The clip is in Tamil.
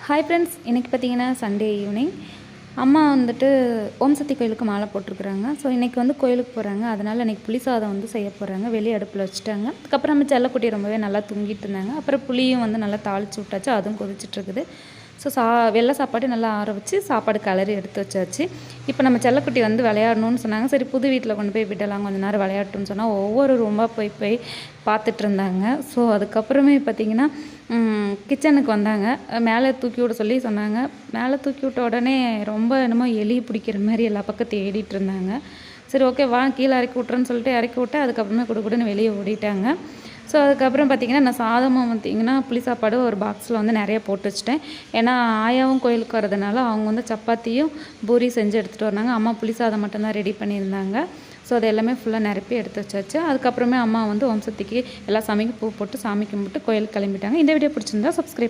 ஹாய் ஃப்ரெண்ட்ஸ், இன்றைக்கி பார்த்தீங்கன்னா சண்டே ஈவினிங். அம்மா வந்துட்டு ஓம் சக்தி கோயிலுக்கு மாலை போட்டிருக்குறாங்க. ஸோ இன்றைக்கி வந்து கோயிலுக்கு போகிறாங்க. அதனால் இன்றைக்கி புளி சாதம் வந்து செய்ய போகிறாங்க. வெளியே அடுப்பில் வச்சுட்டாங்க. அதுக்கப்புறம் நம்ம செல்லக்குட்டி ரொம்பவே நல்லா தூங்கிட்டு இருந்தாங்க. அப்புறம் புளியும் வந்து நல்லா தாளித்து விட்டாச்சு, அதுவும் கொதிச்சிட்ருக்குது. ஸோ வெள்ளை சாப்பாடு நல்லா ஆற வச்சு சாப்பாடு கிளறி எடுத்து வச்சாச்சு. இப்போ நம்ம செல்லக்குட்டி வந்து விளையாடணும்னு சொன்னாங்க. சரி, புது வீட்டில் கொண்டு போய் விடலாம், கொஞ்சம் நேரம் விளையாட்டுன்னு சொன்னால் ஒவ்வொரு ரூமாக போய் பார்த்துட்டு இருந்தாங்க. ஸோ அதுக்கப்புறமே பார்த்திங்கன்னா கிச்சனுக்கு வந்தாங்க. மேலே தூக்கி விட சொல்லி சொன்னாங்க. மேலே தூக்கி விட்ட உடனே ரொம்ப என்னமோ எலி பிடிக்கிற மாதிரி எல்லா பக்கம் தேடிட்டு இருந்தாங்க. சரி, ஓகே வா கீழே இறக்கி விட்றேன்னு சொல்லிட்டு இறக்கி விட்டு அதுக்கப்புறமே குடுன்னு வெளியே ஓடிட்டாங்க. ஸோ அதுக்கப்புறம் பார்த்திங்கன்னா நான் சாதமும் பார்த்திங்கன்னா புளி சாப்பாடு ஒரு பாக்ஸில் வந்து நிறைய போட்டு வச்சுட்டேன். ஏன்னா ஆயாவும் கோயிலுக்கு வரதுனால அவங்க வந்து சப்பாத்தியும் பூரி செஞ்சு எடுத்துகிட்டு வந்தாங்க. அம்மா புளி சாதம் மட்டும்தான் ரெடி பண்ணியிருந்தாங்க. ஸோ அது எல்லாமே ஃபுல்லாக நிரப்பி எடுத்து வச்சாச்சு. அதுக்கப்புறமே அம்மா வந்து ஓம் சக்திக்கு எல்லா சாமிக்கும் பூ போட்டு சாமி கும்பிட்டு கோயிலுக்கு கிளம்பிட்டாங்க. இந்த வீடியோ பிடிச்சிருந்தா சப்ஸ்கிரைப்